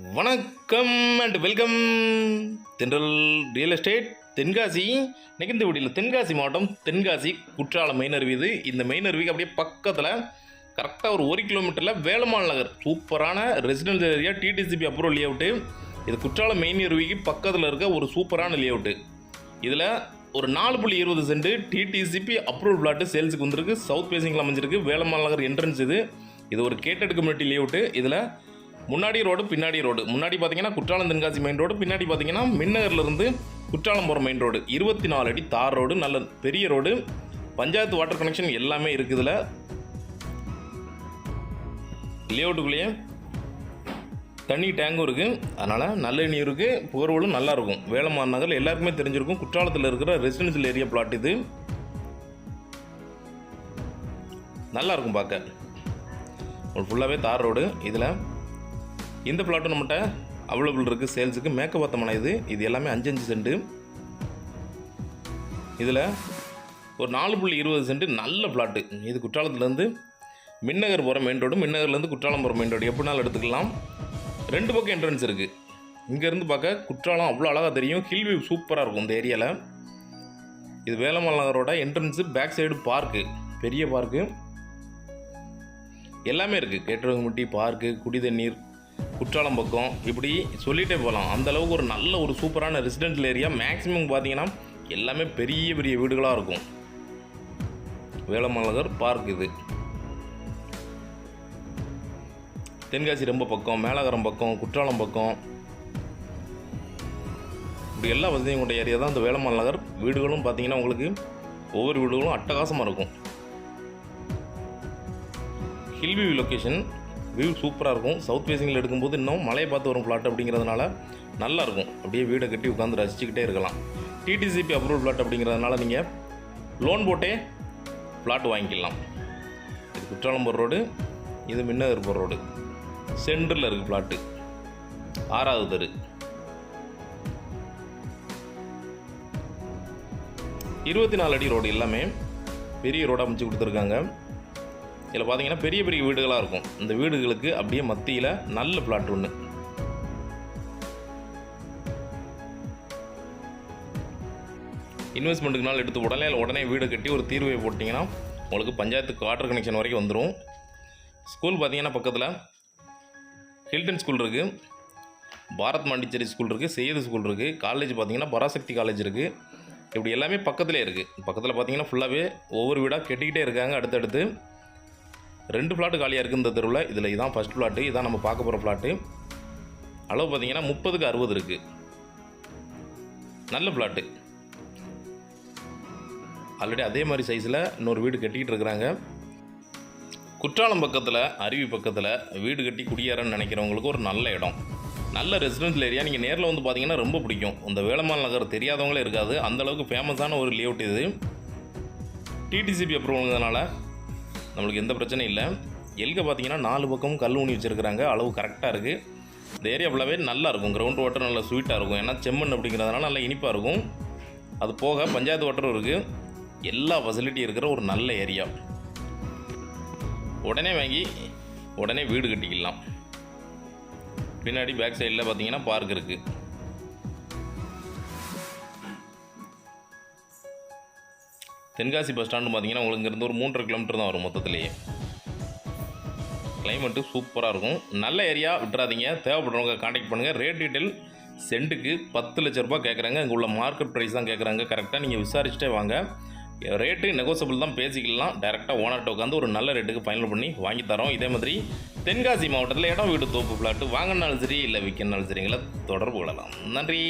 வணக்கம் and welcome தென்றல் real estate Tenkasi. இன்னைக்கு இந்த வீடியோவில் தென்காசி மாவட்டம் தென்காசி குற்றாலம் மெயின் அருவி. இந்த மெயின் அருவிக்கு அப்படியே பக்கத்தில் கரெக்டாக ஒரு 1 கிலோமீட்டரில் வேலம்மாள் நகர் சூப்பரான residential area, DTCP approval layout. இது குற்றாலம் மெயின் அருவிக்கு பக்கத்தில் இருக்க ஒரு சூப்பரான லேஅவுட்டு. இதில் ஒரு 4.20 சென்ட் டிடிசிபி அப்ரூவல் பிளாட்டு சேல்ஸுக்கு வந்திருக்கு. சவுத் ஃபேசிங்கில் அமைஞ்சிருக்கு. வேலம்மாள் நகர் என்ட்ரன்ஸ் இது ஒரு கேட்டட் கம்யூனிட்டி லேஅவுட்டு. இதில் முன்னாடி ரோடு பின்னாடி ரோடு, முன்னாடி பார்த்தீங்கன்னா குற்றாலம் தென்காசி மெயின் ரோடு, பின்னாடி பார்த்தீங்கன்னா மின்னகர்லேருந்து குற்றாலம் போகிற மெயின் ரோடு. 24 அடி தார் ரோடு, நல்ல பெரிய ரோடு, பஞ்சாயத்து வாட்டர் கனெக்ஷன் எல்லாமே இருக்குது. இதில் லேஅவுட்டுக்குள்ளேயே தண்ணி டேங்கும் இருக்குது. அதனால் நல்ல நீர் இருக்குது, புகர்வலும் நல்லாயிருக்கும். வேலம்மாள் நகர் எல்லாருக்குமே தெரிஞ்சிருக்கும். குற்றாலத்தில் இருக்கிற ரெசிடென்ஷியல் ஏரியா பிளாட் இது. நல்லாயிருக்கும் பார்க்க. ஒரு ஃபுல்லாகவே தார் ரோடு. இதில் இந்த பிளாட்டும் நம்மகிட்ட அவைலபிள் இருக்குது சேல்ஸுக்கு. மேக்கப்பாத்தமனை இது எல்லாமே 5 சென்ட். இதில் ஒரு 4.20 சென்ட் நல்ல பிளாட்டு. இது குற்றாலத்துலேருந்து மின்னகர் போகிற மெயின் ரோடு, மின்னகர்லேருந்து குற்றாலம் போகிற மெயின் ரோடு எப்படினாலும் எடுத்துக்கலாம். 2 பக்கம் என்ட்ரன்ஸ் இருக்குது. இங்கேருந்து பார்க்க குற்றாலம் அவ்வளோ அழகாக தெரியும். ஹில் வியூ சூப்பராக இருக்கும் இந்த ஏரியாவில். இது வேலம்மாள் நகரோட என்ட்ரன்ஸு. பேக் சைடு பார்க்கு, பெரிய பார்க்கு எல்லாமே இருக்குது. கேட்டரங்குட்டி பார்க்கு, குடி தண்ணீர், குற்றாலம் பக்கம், இப்படி சொல்லிகிட்டே போகலாம். அந்தளவுக்கு ஒரு நல்ல ஒரு சூப்பரான ரெசிடென்ஷியல் ஏரியா. மேக்ஸிமம் பார்த்தீங்கன்னா எல்லாமே பெரிய பெரிய வீடுகளாக இருக்கும். வேலம்மாள் நகர் பார்க் இது. தென்காசி ரொம்ப பக்கம், மேலகரம் பக்கம், குற்றாலம் பக்கம், இப்படி எல்லா வசதியும் கொண்ட ஏரியா தான் இந்த வேலம்மாள் நகர். வீடுகளும் பார்த்தீங்கன்னா உங்களுக்கு ஒவ்வொரு வீடுகளும் அட்டகாசமாக இருக்கும். ஹில் வியூ லொக்கேஷன், வியூ சூப்பராக இருக்கும். சவுத் ஃபேசிங்கில் எடுக்கும்போது இன்னும் மலையை பார்த்து வரும் பிளாட் அப்படிங்கிறதுனால நல்லாயிருக்கும். அப்படியே வீடை கட்டி உட்காந்து ரசிச்சுக்கிட்டே இருக்கலாம். டிடிசிபி அப்ரூவல் பிளாட் அப்படிங்கிறதுனால நீங்கள் லோன் போட்டே பிளாட் வாங்கிக்கலாம். இது குற்றாலம் போகிற ரோடு, இது மின்னகர் போகிற ரோடு. சென்டரில் இருக்குது பிளாட்டு, 6வது தெரு. 24 அடி ரோடு, எல்லாமே பெரிய ரோடாக அமைச்சு கொடுத்துருக்காங்க. இதில் பார்த்தீங்கன்னா பெரிய பெரிய வீடுகளாக இருக்கும். இந்த வீடுகளுக்கு அப்படியே மத்தியில் நல்ல பிளாட் ஒன்று. இன்வெஸ்ட்மெண்ட்டுக்குனால எடுத்து உடனே வீடு கட்டி ஒரு தீர்வை போட்டிங்கன்னா உங்களுக்கு பஞ்சாயத்துக்கு வாட்டர் கனெக்ஷன் வரைக்கும் வந்துடும். ஸ்கூல் பார்த்தீங்கன்னா பக்கத்தில் ஹில்டன் ஸ்கூல் இருக்குது, பாரத் மாண்டிச்சேரி ஸ்கூல் இருக்குது, செய்யது ஸ்கூல் இருக்குது. காலேஜ் பார்த்தீங்கன்னா பராசக்தி காலேஜ் இருக்குது. இப்படி எல்லாமே பக்கத்துலேயே இருக்குது. பக்கத்தில் பார்த்தீங்கன்னா ஃபுல்லாகவே ஒவ்வொரு வீடாக கட்டிக்கிட்டே இருக்காங்க. அடுத்தடுத்து 2 பிளாட்டு காலியாக இருக்குது இந்த தெருவில். இதில் இதான் ஃபஸ்ட் பிளாட்டு. இதான் நம்ம பார்க்க போகிற பிளாட்டு. அளவு பார்த்தீங்கன்னா 30க்கு 60 இருக்குது. நல்ல பிளாட்டு. ஆல்ரெடி அதே மாதிரி சைஸில் இன்னொரு வீடு கட்டிக்கிட்டு இருக்கிறாங்க. குற்றாலம் பக்கத்தில், அருவி பக்கத்தில் வீடு கட்டி குடியேறன்னு நினைக்கிறவங்களுக்கு ஒரு நல்ல இடம், நல்ல ரெசிடென்ஷியல் ஏரியா. நீங்கள் நேரில் வந்து பார்த்தீங்கன்னா ரொம்ப பிடிக்கும். இந்த வேலம்மாள் நகர் தெரியாதவங்களே இருக்காது. அந்தளவுக்கு ஃபேமஸான ஒரு லேஅவுட் இது. டிடிசிபி அப்ரூவல்ங்கிறதுனால நம்மளுக்கு எந்த பிரச்சனையும் இல்லை. எல்க பார்த்தீங்கன்னா 4 பக்கமும் கல் ஊனி வச்சுருக்கிறாங்க. அளவு கரெக்டாக இருக்குது. இந்த ஏரியா ஃபுல்லாகவே நல்லாயிருக்கும். கிரவுண்ட் வாட்டர் நல்லா ஸ்வீட்டாக இருக்கும். ஏன்னா செம்மண் அப்படிங்கிறதுனால நல்லா இனிப்பாக இருக்கும். அது போக பஞ்சாயத்து வாட்டரும் இருக்குது. எல்லா ஃபெசிலிட்டியும் இருக்கிற ஒரு நல்ல ஏரியா. உடனே வாங்கி உடனே வீடு கட்டிக்கலாம். பின்னாடி பேக் சைடில் பார்த்தீங்கன்னா பார்க் இருக்குது. தென்காசி பஸ் ஸ்டாண்டு பார்த்தீங்கன்னா உங்களுக்கு இங்கேருந்து ஒரு 3.5 கிலோமீட்டர் தான் வரும் மொத்தத்துலேயே. கிளைமேட்டு சூப்பராக இருக்கும். நல்ல ஏரியா, விட்டுறாதீங்க. தேவைப்படுறவங்க காண்டாக்ட் பண்ணுங்கள். ரேட் டீட்டெயில் சென்ட்டுக்கு 10 லட்ச ரூபா கேட்குறாங்க. இங்கே உள்ள மார்க்கெட் ப்ரைஸ் தான் கேட்குறாங்க. கரெக்டாக நீங்கள் விசாரிச்சுட்டே வாங்க. ரேட்டு நெகோசியபிள் தான், பேசிக்கலாம். டேரெக்டாக ஓனர்கிட்ட உட்காந்து ஒரு நல்ல ரேட்டுக்கு ஃபைனல் பண்ணி வாங்கி தரோம். இதே மாதிரி தென்காசி மாவட்டத்தில் இடம், வீடு, தோப்பு, பிளாட்டு வாங்கினாலும் சரி இல்லை விற்கனாலும் சரிங்களை தொடர்பு கொள்ளலாம். நன்றி.